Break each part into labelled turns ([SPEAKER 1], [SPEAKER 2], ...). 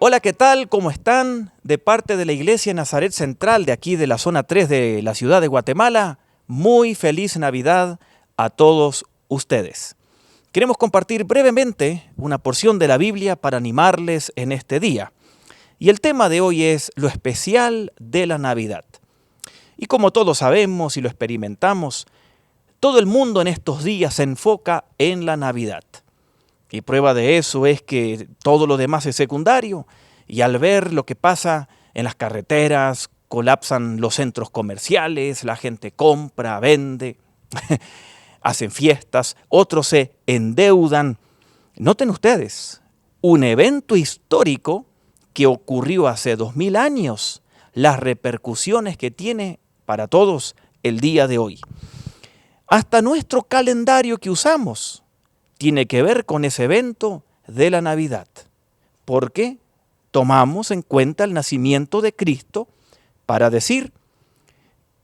[SPEAKER 1] Hola, ¿qué tal? ¿Cómo están? De parte de la Iglesia Nazaret Central de aquí de la zona 3 de la ciudad de Guatemala, muy feliz Navidad a todos ustedes. Queremos compartir brevemente una porción de la Biblia para animarles en este día. Y el tema de hoy es lo especial de la Navidad. Y como todos sabemos y lo experimentamos, todo el mundo en estos días se enfoca en la Navidad. Y prueba de eso es que todo lo demás es secundario. Y al ver lo que pasa en las carreteras, colapsan los centros comerciales, la gente compra, vende, hacen fiestas, otros se endeudan. Noten ustedes, un evento histórico que ocurrió hace 2000 años, las repercusiones que tiene para todos el día de hoy. Hasta nuestro calendario que usamos tiene que ver con ese evento de la Navidad. ¿Por qué? Tomamos en cuenta el nacimiento de Cristo para decir,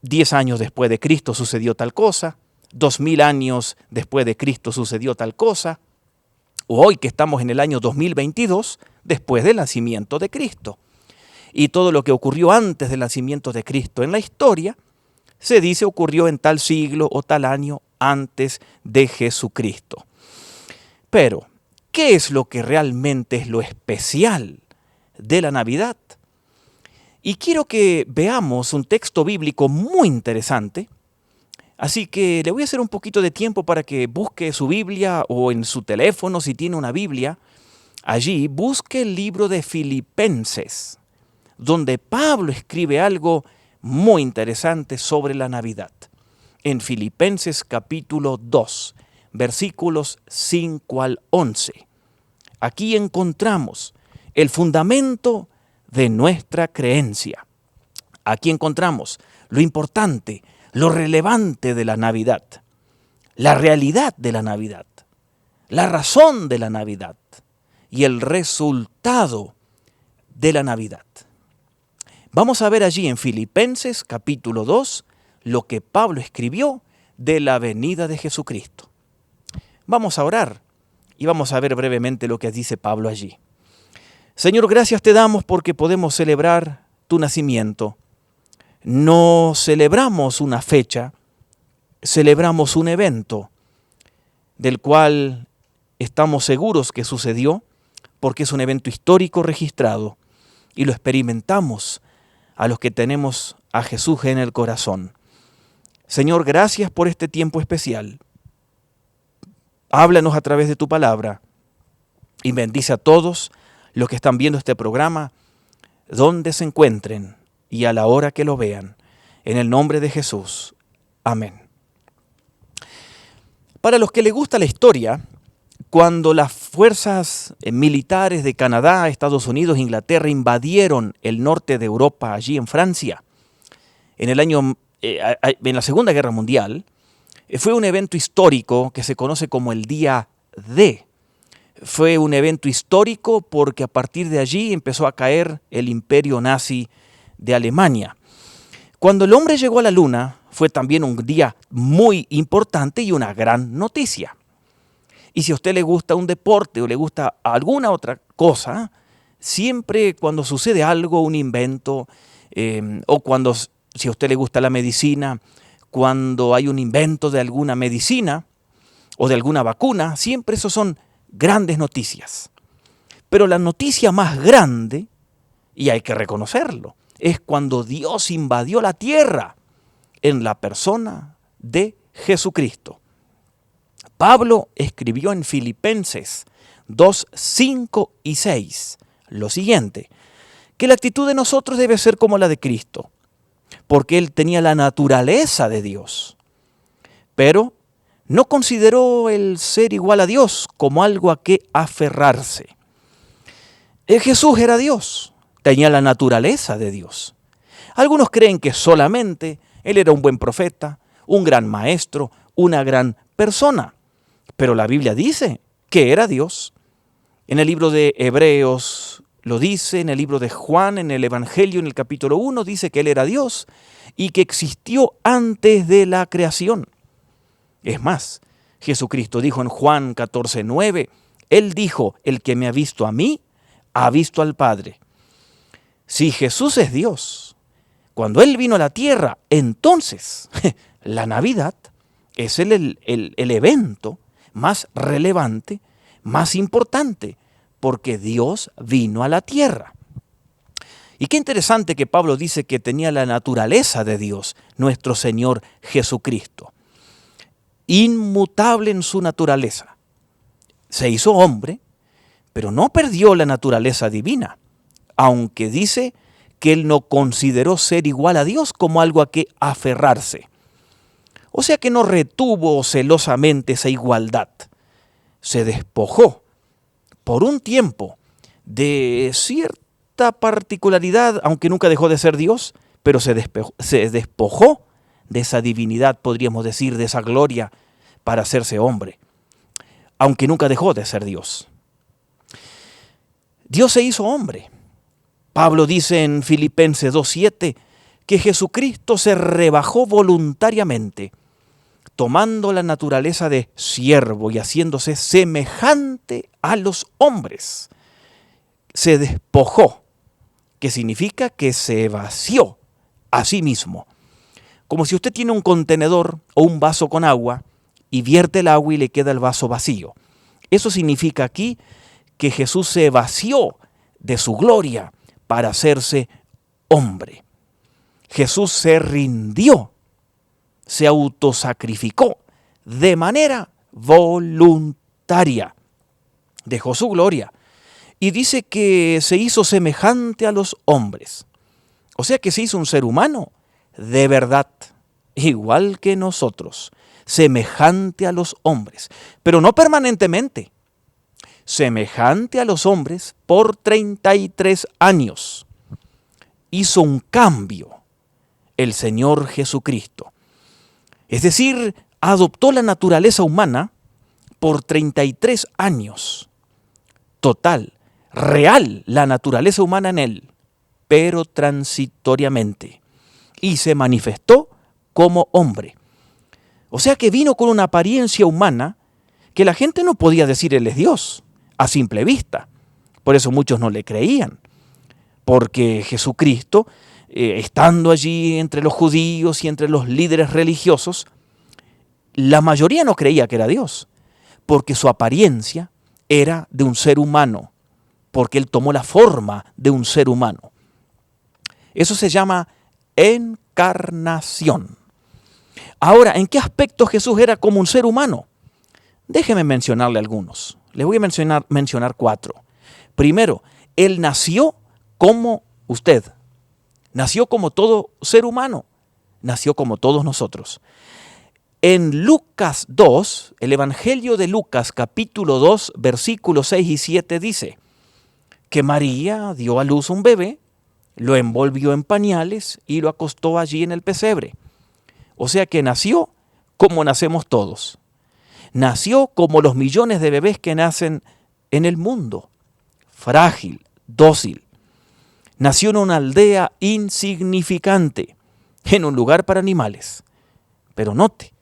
[SPEAKER 1] 10 años después de Cristo sucedió tal cosa, 2000 años después de Cristo sucedió tal cosa, o hoy que estamos en el año 2022, después del nacimiento de Cristo. Y todo lo que ocurrió antes del nacimiento de Cristo en la historia, se dice ocurrió en tal siglo o tal año antes de Jesucristo. Pero, ¿qué es lo que realmente es lo especial de la Navidad? Y quiero que veamos un texto bíblico muy interesante, así que le voy a hacer un poquito de tiempo para que busque su Biblia o en su teléfono, si tiene una Biblia, allí busque el libro de Filipenses, donde Pablo escribe algo muy interesante sobre la Navidad. En Filipenses capítulo 2, versículos 5 al 11. Aquí encontramos el fundamento de nuestra creencia. Aquí encontramos lo importante, lo relevante de la Navidad, la realidad de la Navidad, la razón de la Navidad y el resultado de la Navidad. Vamos a ver allí en Filipenses capítulo 2 lo que Pablo escribió de la venida de Jesucristo. Vamos a orar y vamos a ver brevemente lo que dice Pablo allí. Señor, gracias te damos porque podemos celebrar tu nacimiento. No celebramos una fecha, celebramos un evento del cual estamos seguros que sucedió porque es un evento histórico registrado y lo experimentamos a los que tenemos a Jesús en el corazón. Señor, gracias por este tiempo especial. Háblanos a través de tu palabra y bendice a todos los que están viendo este programa, donde se encuentren y a la hora que lo vean. En el nombre de Jesús. Amén. Para los que les gusta la historia, cuando las fuerzas militares de Canadá, Estados Unidos e Inglaterra invadieron el norte de Europa, allí en Francia, en la Segunda Guerra Mundial, fue un evento histórico que se conoce como el Día D. Fue un evento histórico porque a partir de allí empezó a caer el imperio nazi de Alemania. Cuando el hombre llegó a la luna, fue también un día muy importante y una gran noticia. Y si a usted le gusta un deporte o le gusta alguna otra cosa, siempre cuando sucede algo, un invento, o cuando, si a usted le gusta la medicina, cuando hay un invento de alguna medicina o de alguna vacuna, siempre esos son grandes noticias. Pero la noticia más grande, y hay que reconocerlo, es cuando Dios invadió la tierra en la persona de Jesucristo. Pablo escribió en Filipenses 2, 5 y 6 lo siguiente, que la actitud de nosotros debe ser como la de Cristo, porque Él tenía la naturaleza de Dios, pero no consideró el ser igual a Dios como algo a que aferrarse. Jesús era Dios, tenía la naturaleza de Dios. Algunos creen que solamente Él era un buen profeta, un gran maestro, una gran persona, pero la Biblia dice que era Dios. En el libro de Hebreos lo dice, en el libro de Juan, en el Evangelio, en el capítulo 1, dice que Él era Dios y que existió antes de la creación. Es más, Jesucristo dijo en Juan 14:9, Él dijo, el que me ha visto a mí, ha visto al Padre. Si Jesús es Dios, cuando Él vino a la tierra, entonces la Navidad es el evento más relevante, más importante, porque Dios vino a la tierra. Y qué interesante que Pablo dice que tenía la naturaleza de Dios, nuestro Señor Jesucristo. Inmutable en su naturaleza. Se hizo hombre, pero no perdió la naturaleza divina, aunque dice que Él no consideró ser igual a Dios como algo a que aferrarse. O sea que no retuvo celosamente esa igualdad. Se despojó por un tiempo de cierta particularidad, aunque nunca dejó de ser Dios, pero se despojó de esa divinidad, podríamos decir, de esa gloria para hacerse hombre, aunque nunca dejó de ser Dios. Dios se hizo hombre. Pablo dice en Filipenses 2:7 que Jesucristo se rebajó voluntariamente, tomando la naturaleza de siervo y haciéndose semejante a los hombres. Se despojó, que significa que se vació a sí mismo. Como si usted tiene un contenedor o un vaso con agua y vierte el agua y le queda el vaso vacío. Eso significa aquí que Jesús se vació de su gloria para hacerse hombre. Jesús se rindió, se autosacrificó de manera voluntaria. Dejó su gloria y dice que se hizo semejante a los hombres. O sea que se hizo un ser humano de verdad, igual que nosotros, semejante a los hombres, pero no permanentemente. Semejante a los hombres por 33 años. Hizo un cambio el Señor Jesucristo. Es decir, adoptó la naturaleza humana por 33 años. Total, real la naturaleza humana en Él, pero transitoriamente. Y se manifestó como hombre. O sea que vino con una apariencia humana que la gente no podía decir Él es Dios a simple vista. Por eso muchos no le creían. Porque Jesucristo, estando allí entre los judíos y entre los líderes religiosos, la mayoría no creía que era Dios, porque su apariencia era de un ser humano, porque Él tomó la forma de un ser humano. Eso se llama encarnación. Ahora, ¿en qué aspecto Jesús era como un ser humano? Déjeme mencionarle algunos. Les voy a mencionar 4. Primero, Él nació como usted. Nació como todo ser humano. Nació como todos nosotros. En Lucas 2, el Evangelio de Lucas, capítulo 2, versículos 6 y 7 dice que María dio a luz un bebé, lo envolvió en pañales y lo acostó allí en el pesebre. O sea que nació como nacemos todos. Nació como los millones de bebés que nacen en el mundo, frágil, dócil. Nació en una aldea insignificante, en un lugar para animales. Pero note,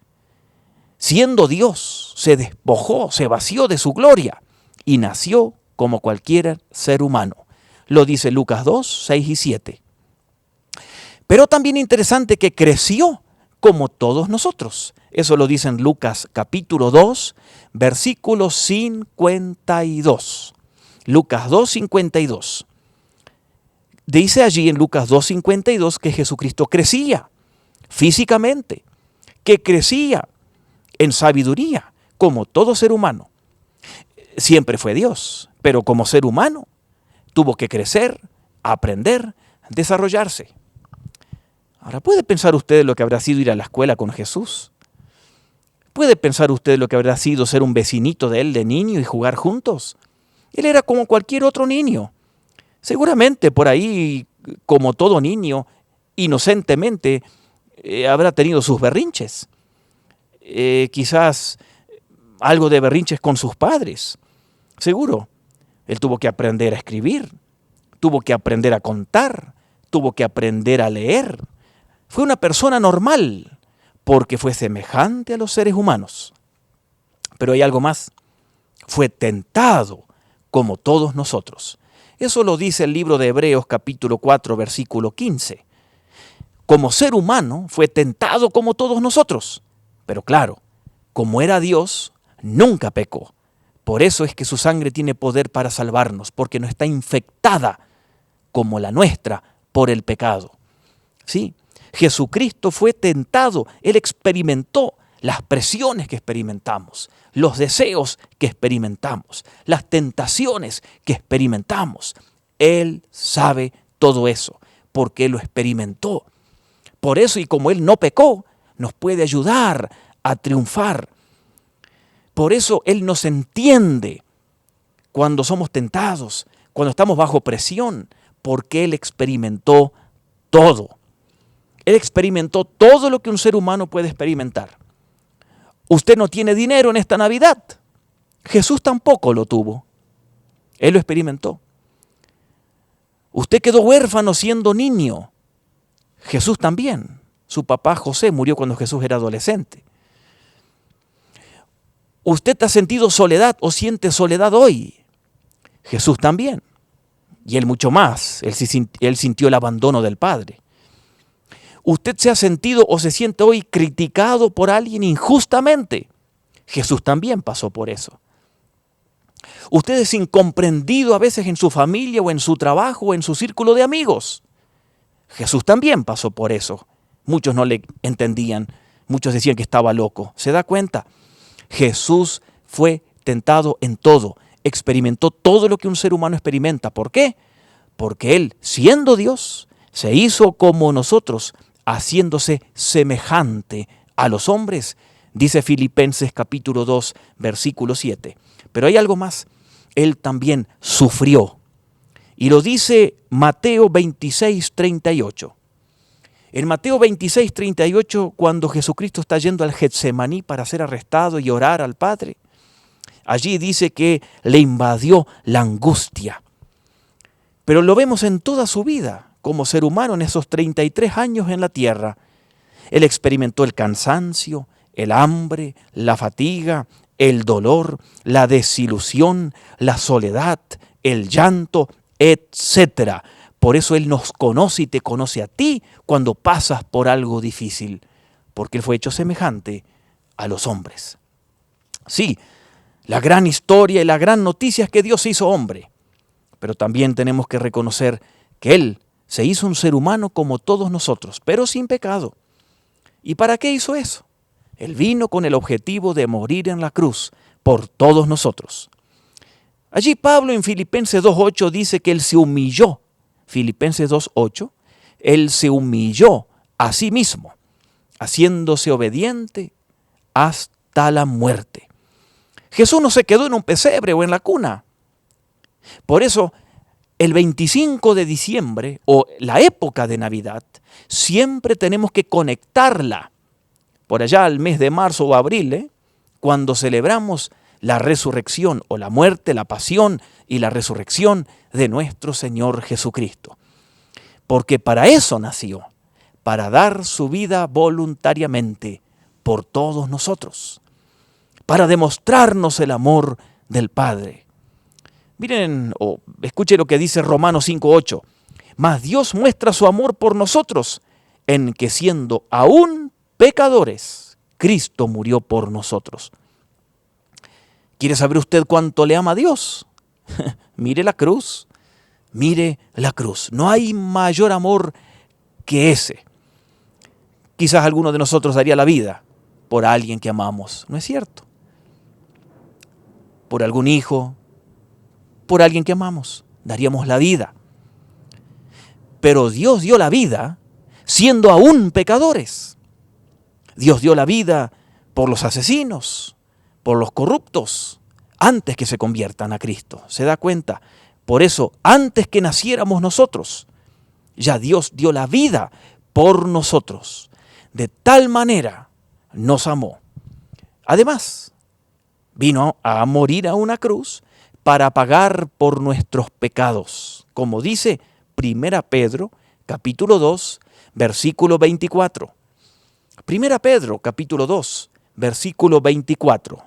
[SPEAKER 1] siendo Dios, se despojó, se vació de su gloria y nació como cualquier ser humano. Lo dice Lucas 2, 6 y 7. Pero también interesante que creció como todos nosotros. Eso lo dice en Lucas capítulo 2, versículo 52. Lucas 2, 52. Dice allí en Lucas 2, 52 que Jesucristo crecía físicamente, que crecía en sabiduría, como todo ser humano. Siempre fue Dios, pero como ser humano tuvo que crecer, aprender, desarrollarse. Ahora, ¿puede pensar usted lo que habrá sido ir a la escuela con Jesús? ¿Puede pensar usted lo que habrá sido ser un vecinito de él de niño y jugar juntos? Él era como cualquier otro niño. Seguramente por ahí, como todo niño, inocentemente habrá tenido sus berrinches. Quizás algo de berrinches con sus padres. Seguro. Él tuvo que aprender a escribir, tuvo que aprender a contar, tuvo que aprender a leer. Fue una persona normal, porque fue semejante a los seres humanos. Pero hay algo más. Fue tentado como todos nosotros. Eso lo dice el libro de Hebreos capítulo 4, versículo 15. Como ser humano fue tentado como todos nosotros, pero claro, como era Dios, nunca pecó. Por eso es que su sangre tiene poder para salvarnos, porque no está infectada como la nuestra por el pecado. Sí, Jesucristo fue tentado, Él experimentó las presiones que experimentamos, los deseos que experimentamos, las tentaciones que experimentamos. Él sabe todo eso, porque Él lo experimentó. Por eso, y como Él no pecó, nos puede ayudar a triunfar. Por eso Él nos entiende cuando somos tentados, cuando estamos bajo presión, porque Él experimentó todo. Él experimentó todo lo que un ser humano puede experimentar. Usted no tiene dinero en esta Navidad. Jesús tampoco lo tuvo. Él lo experimentó. Usted quedó huérfano siendo niño. Jesús también. Su papá José murió cuando Jesús era adolescente. Usted ha sentido soledad o siente soledad hoy. Jesús también. Y Él mucho más. Él sintió el abandono del Padre. Usted se ha sentido o se siente hoy criticado por alguien injustamente. Jesús también pasó por eso. Usted es incomprendido a veces en su familia o en su trabajo o en su círculo de amigos. Jesús también pasó por eso. Muchos no le entendían, muchos decían que estaba loco. ¿Se da cuenta? Jesús fue tentado en todo, experimentó todo lo que un ser humano experimenta. ¿Por qué? Porque Él, siendo Dios, se hizo como nosotros, haciéndose semejante a los hombres, dice Filipenses capítulo 2, versículo 7. Pero hay algo más, Él también sufrió. Y lo dice Mateo 26, 38. En Mateo 26, 38, cuando Jesucristo está yendo al Getsemaní para ser arrestado y orar al Padre, allí dice que le invadió la angustia. Pero lo vemos en toda su vida, como ser humano en esos 33 años en la tierra. Él experimentó el cansancio, el hambre, la fatiga, el dolor, la desilusión, la soledad, el llanto, etc. Por eso Él nos conoce y te conoce a ti cuando pasas por algo difícil, porque Él fue hecho semejante a los hombres. Sí, la gran historia y la gran noticia es que Dios se hizo hombre, pero también tenemos que reconocer que Él se hizo un ser humano como todos nosotros, pero sin pecado. ¿Y para qué hizo eso? Él vino con el objetivo de morir en la cruz por todos nosotros. Allí Pablo en Filipenses 2.8 dice que Él se humilló. Filipenses 2.8, Él se humilló a sí mismo, haciéndose obediente hasta la muerte. Jesús no se quedó en un pesebre o en la cuna. Por eso, el 25 de diciembre o la época de Navidad, siempre tenemos que conectarla por allá al mes de marzo o abril, cuando celebramos la resurrección o la muerte, la pasión y la resurrección de nuestro Señor Jesucristo. Porque para eso nació, para dar su vida voluntariamente por todos nosotros, para demostrarnos el amor del Padre. Miren, o escuchen lo que dice Romanos 5.8. Mas Dios muestra su amor por nosotros, en que siendo aún pecadores, Cristo murió por nosotros. ¿Quiere saber usted cuánto le ama a Dios? Mire la cruz, mire la cruz. No hay mayor amor que ese. Quizás alguno de nosotros daría la vida por alguien que amamos, ¿no es cierto? Por algún hijo, por alguien que amamos, daríamos la vida. Pero Dios dio la vida siendo aún pecadores. Dios dio la vida por los asesinos, por los corruptos, antes que se conviertan a Cristo. ¿Se da cuenta? Por eso, antes que naciéramos nosotros, ya Dios dio la vida por nosotros. De tal manera nos amó. Además, vino a morir a una cruz para pagar por nuestros pecados. Como dice 1 Pedro, capítulo 2, versículo 24. 1 Pedro, capítulo 2, versículo 24.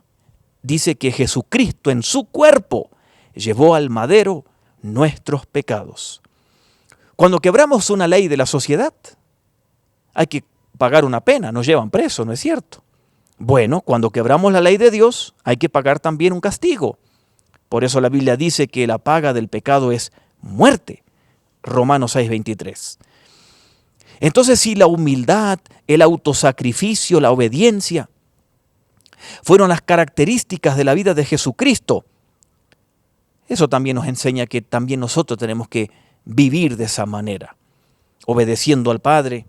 [SPEAKER 1] Dice que Jesucristo en su cuerpo llevó al madero nuestros pecados. Cuando quebramos una ley de la sociedad, hay que pagar una pena, nos llevan preso, ¿no es cierto? Bueno, cuando quebramos la ley de Dios, hay que pagar también un castigo. Por eso la Biblia dice que la paga del pecado es muerte. Romanos 6:23. Entonces, si la humildad, el autosacrificio, la obediencia fueron las características de la vida de Jesucristo, eso también nos enseña que también nosotros tenemos que vivir de esa manera, obedeciendo al Padre,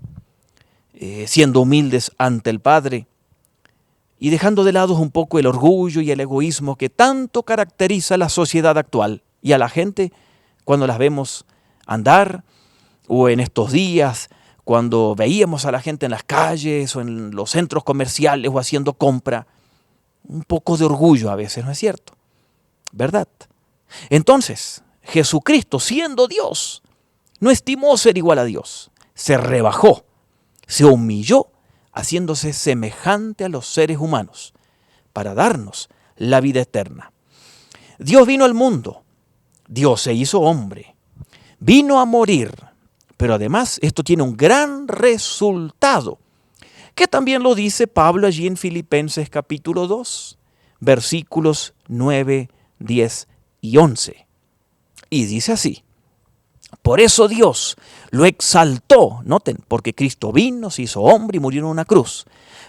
[SPEAKER 1] siendo humildes ante el Padre y dejando de lado un poco el orgullo y el egoísmo que tanto caracteriza a la sociedad actual y a la gente cuando las vemos andar, o en estos días cuando veíamos a la gente en las calles o en los centros comerciales o haciendo compra. Un poco de orgullo a veces, ¿no es cierto? ¿Verdad? Entonces, Jesucristo, siendo Dios, no estimó ser igual a Dios. Se rebajó, se humilló, haciéndose semejante a los seres humanos para darnos la vida eterna. Dios vino al mundo, Dios se hizo hombre, vino a morir, pero además esto tiene un gran resultado, que también lo dice Pablo allí en Filipenses capítulo 2, versículos 9, 10 y 11. Y dice así: por eso Dios lo exaltó, noten, porque Cristo vino, se hizo hombre y murió en una cruz.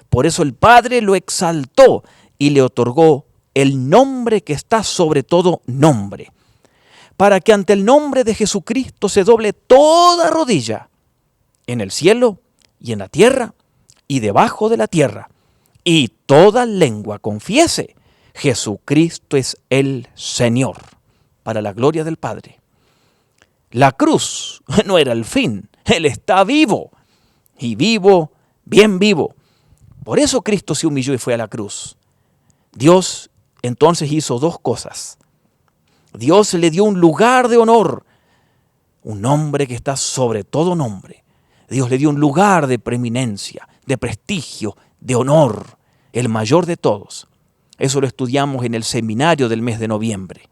[SPEAKER 1] Por eso el Padre lo exaltó y le otorgó el nombre que está sobre todo nombre, para que ante el nombre de Jesucristo se doble toda rodilla, en el cielo y en la tierra y debajo de la tierra, y toda lengua confiese: Jesucristo es el Señor, para la gloria del Padre. La cruz no era el fin, Él está vivo, y vivo, bien vivo. Por eso Cristo se humilló y fue a la cruz. Dios entonces hizo dos cosas. Dios le dio un lugar de honor, un nombre que está sobre todo nombre. Dios le dio un lugar de preeminencia, de prestigio, de honor, el mayor de todos. Eso lo estudiamos en el seminario del mes de noviembre,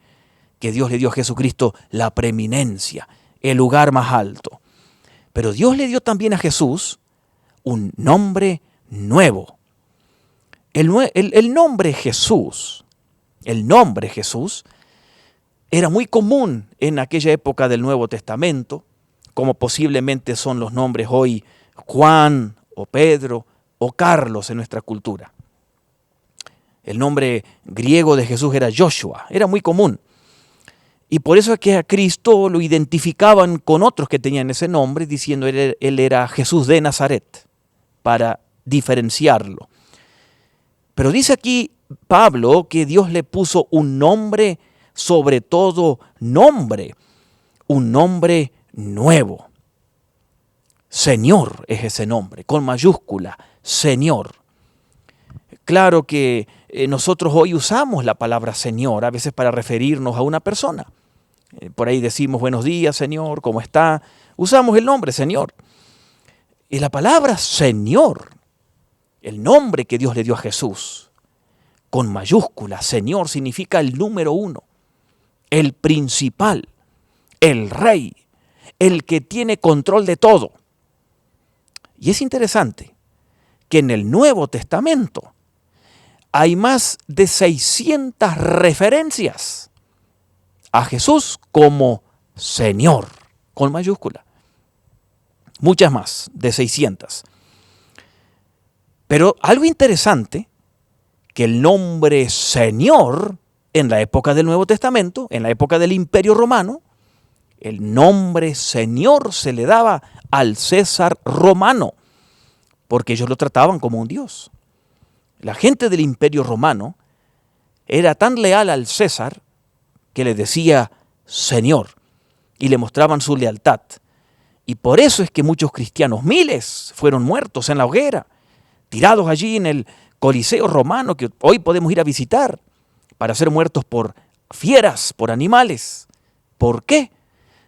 [SPEAKER 1] que Dios le dio a Jesucristo la preeminencia, el lugar más alto. Pero Dios le dio también a Jesús un nombre nuevo. El nombre Jesús era muy común en aquella época del Nuevo Testamento, como posiblemente son los nombres hoy Juan o Pedro o Carlos en nuestra cultura. El nombre griego de Jesús era Joshua, era muy común. Y por eso es que a Cristo lo identificaban con otros que tenían ese nombre, diciendo él era Jesús de Nazaret, para diferenciarlo. Pero dice aquí Pablo que Dios le puso un nombre sobre todo nombre, un nombre nuevo. Señor es ese nombre, con mayúscula, Señor. Claro que nosotros hoy usamos la palabra Señor, a veces para referirnos a una persona. Por ahí decimos buenos días, Señor, ¿cómo está? Usamos el nombre Señor. Y la palabra Señor, el nombre que Dios le dio a Jesús, con mayúscula, Señor, significa el número uno, el principal, el rey, el que tiene control de todo. Y es interesante que en el Nuevo Testamento hay más de 600 referencias a Jesús como Señor, con mayúscula. Muchas más, de 600. Pero algo interesante, que el nombre Señor, en la época del Nuevo Testamento, en la época del Imperio Romano, el nombre Señor se le daba al César romano, porque ellos lo trataban como un dios. La gente del Imperio Romano era tan leal al César que le decía Señor y le mostraban su lealtad. Y por eso es que muchos cristianos, miles, fueron muertos en la hoguera, tirados allí en el Coliseo romano que hoy podemos ir a visitar, para ser muertos por fieras, por animales. ¿Por qué?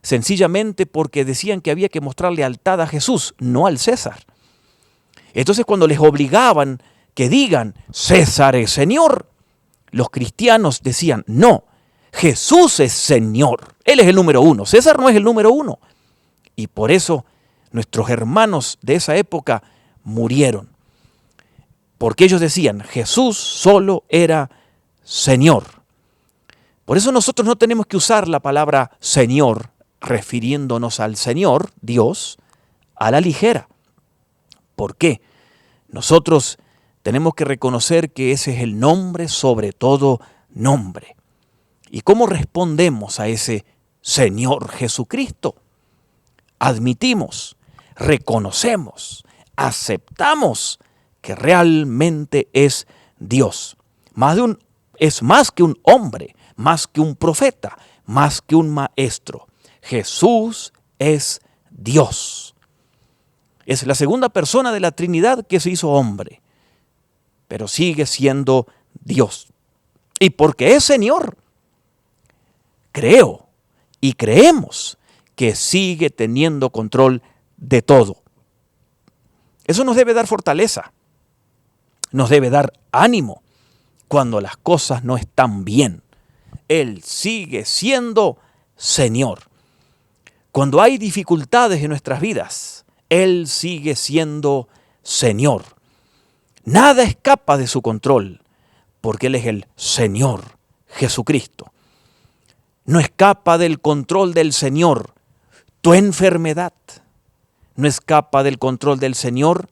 [SPEAKER 1] Sencillamente porque decían que había que mostrar lealtad a Jesús, no al César. Entonces cuando les obligaban que digan César es Señor, los cristianos decían no, Jesús es Señor. Él es el número uno. César no es el número uno. Y por eso nuestros hermanos de esa época murieron. Porque ellos decían, Jesús solo era Señor. Por eso nosotros no tenemos que usar la palabra Señor, refiriéndonos al Señor, Dios, a la ligera. ¿Por qué? Nosotros tenemos que reconocer que ese es el nombre sobre todo nombre. ¿Y cómo respondemos a ese Señor Jesucristo? Admitimos, reconocemos, aceptamos que realmente es Dios. Es más que un hombre, más que un profeta, más que un maestro. Jesús es Dios. Es la segunda persona de la Trinidad que se hizo hombre, pero sigue siendo Dios. Y porque es Señor, creo y creemos que sigue teniendo control de todo. Eso nos debe dar fortaleza, nos debe dar ánimo cuando las cosas no están bien. Él sigue siendo Señor. Cuando hay dificultades en nuestras vidas, Él sigue siendo Señor. Nada escapa de su control, porque Él es el Señor Jesucristo. No escapa del control del Señor tu enfermedad. No escapa del control del Señor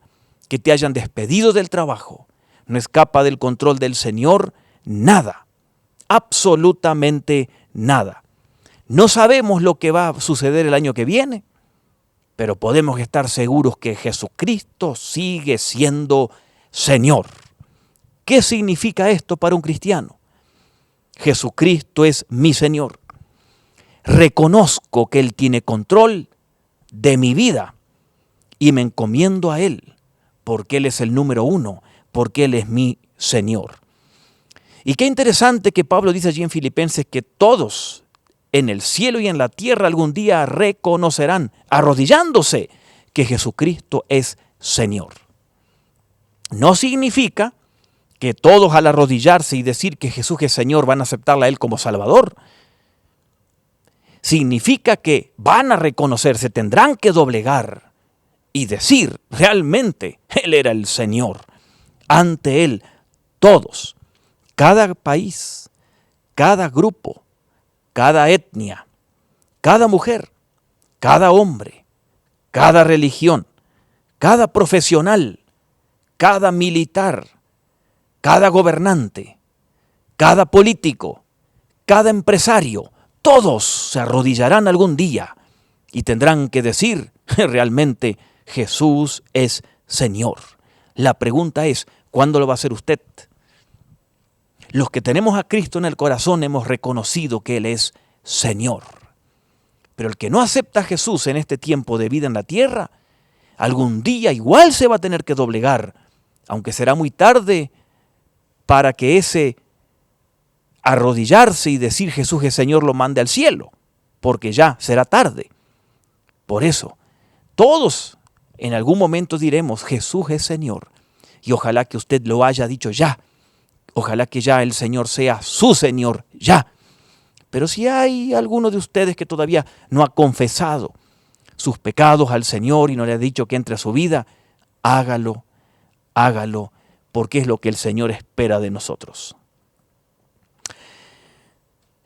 [SPEAKER 1] que te hayan despedido del trabajo. No escapa del control del Señor nada, absolutamente nada. No sabemos lo que va a suceder el año que viene, pero podemos estar seguros que Jesucristo sigue siendo Señor. ¿Qué significa esto para un cristiano? Jesucristo es mi Señor. Reconozco que Él tiene control de mi vida y me encomiendo a Él, porque Él es el número uno, porque Él es mi Señor. Y qué interesante que Pablo dice allí en Filipenses que todos en el cielo y en la tierra algún día reconocerán, arrodillándose, que Jesucristo es Señor. No significa que todos al arrodillarse y decir que Jesús es Señor van a aceptarle a Él como Salvador. Significa que van a reconocerse, tendrán que doblegar y decir realmente Él era el Señor. Ante Él todos, cada país, cada grupo, cada etnia, cada mujer, cada hombre, cada religión, cada profesional, cada militar, cada gobernante, cada político, cada empresario, todos se arrodillarán algún día y tendrán que decir realmente Jesús es Señor. La pregunta es, ¿cuándo lo va a hacer usted? Los que tenemos a Cristo en el corazón hemos reconocido que Él es Señor. Pero el que no acepta a Jesús en este tiempo de vida en la tierra, algún día igual se va a tener que doblegar, aunque será muy tarde para que ese arrodillarse y decir Jesús es Señor lo mande al cielo, porque ya será tarde. Por eso, todos en algún momento diremos Jesús es Señor, y ojalá que usted lo haya dicho ya. Ojalá que ya el Señor sea su Señor, ya. Pero si hay alguno de ustedes que todavía no ha confesado sus pecados al Señor y no le ha dicho que entre a su vida, hágalo, porque es lo que el Señor espera de nosotros.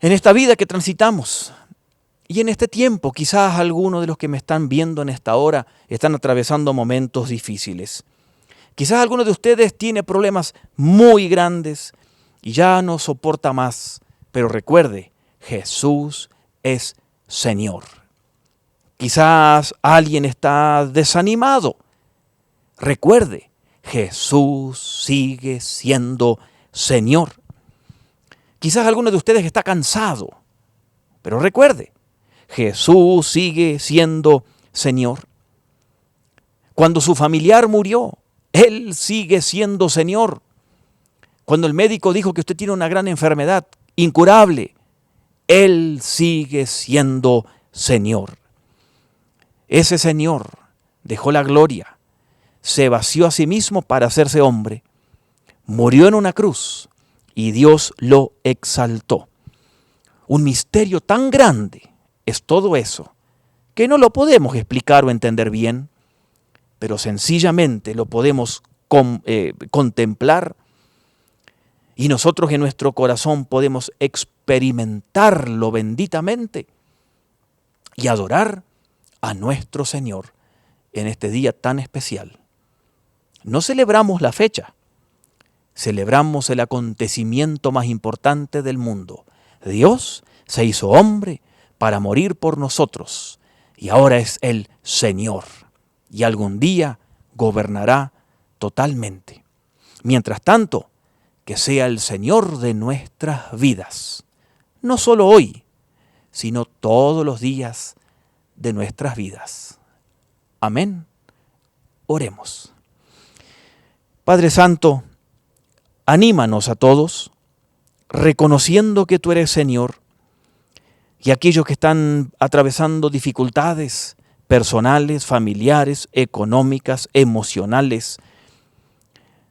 [SPEAKER 1] En esta vida que transitamos y en este tiempo, quizás algunos de los que me están viendo en esta hora están atravesando momentos difíciles. Quizás alguno de ustedes tiene problemas muy grandes y ya no soporta más, pero recuerde, Jesús es Señor. Quizás alguien está desanimado. Recuerde, Jesús sigue siendo Señor. Quizás alguno de ustedes está cansado, pero recuerde, Jesús sigue siendo Señor. Cuando su familiar murió, Él sigue siendo Señor. Cuando el médico dijo que usted tiene una gran enfermedad incurable, Él sigue siendo Señor. Ese Señor dejó la gloria, se vació a sí mismo para hacerse hombre, murió en una cruz y Dios lo exaltó. Un misterio tan grande es todo eso, que no lo podemos explicar o entender bien, pero sencillamente lo podemos contemplar y nosotros en nuestro corazón podemos experimentarlo benditamente y adorar a nuestro Señor en este día tan especial. No celebramos la fecha, celebramos el acontecimiento más importante del mundo. Dios se hizo hombre para morir por nosotros y ahora es el Señor y algún día gobernará totalmente. Mientras tanto, que sea el Señor de nuestras vidas, no solo hoy, sino todos los días de nuestras vidas. Amén. Oremos. Padre Santo, anímanos a todos, reconociendo que tú eres Señor, y aquellos que están atravesando dificultades personales, familiares, económicas, emocionales.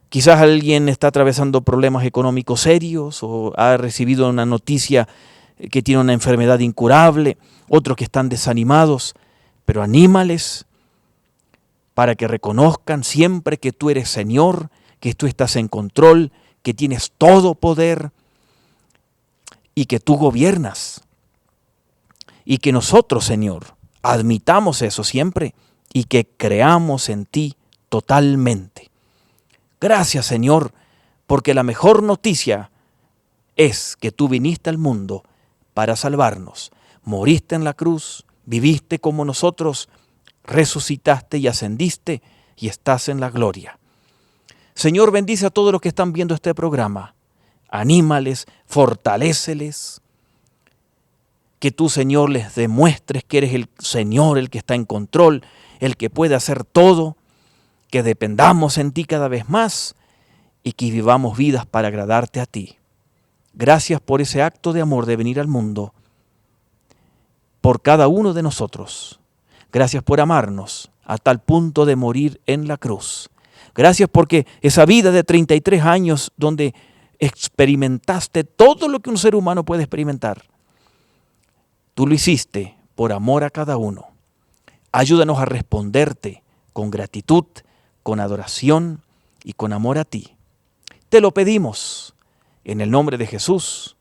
[SPEAKER 1] Quizás alguien está atravesando problemas económicos serios o ha recibido una noticia que tiene una enfermedad incurable, otros que están desanimados, pero anímales para que reconozcan siempre que tú eres Señor, que tú estás en control, que tienes todo poder y que tú gobiernas. Y que nosotros, Señor, admitamos eso siempre y que creamos en ti totalmente. Gracias, Señor, porque la mejor noticia es que tú viniste al mundo para salvarnos. Moriste en la cruz, viviste como nosotros, resucitaste y ascendiste y estás en la gloria. Señor, bendice a todos los que están viendo este programa. Anímales, fortaléceles. Que tú, Señor, les demuestres que eres el Señor, el que está en control, el que puede hacer todo, que dependamos en ti cada vez más y que vivamos vidas para agradarte a ti. Gracias por ese acto de amor de venir al mundo, por cada uno de nosotros. Gracias por amarnos a tal punto de morir en la cruz. Gracias porque esa vida de 33 años donde experimentaste todo lo que un ser humano puede experimentar, tú lo hiciste por amor a cada uno. Ayúdanos a responderte con gratitud, con adoración y con amor a ti. Te lo pedimos en el nombre de Jesús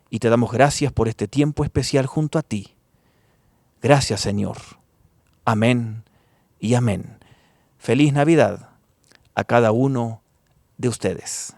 [SPEAKER 1] y te damos gracias por este tiempo especial junto a ti. Gracias, Señor. Amén y amén. Feliz Navidad a cada uno de ustedes.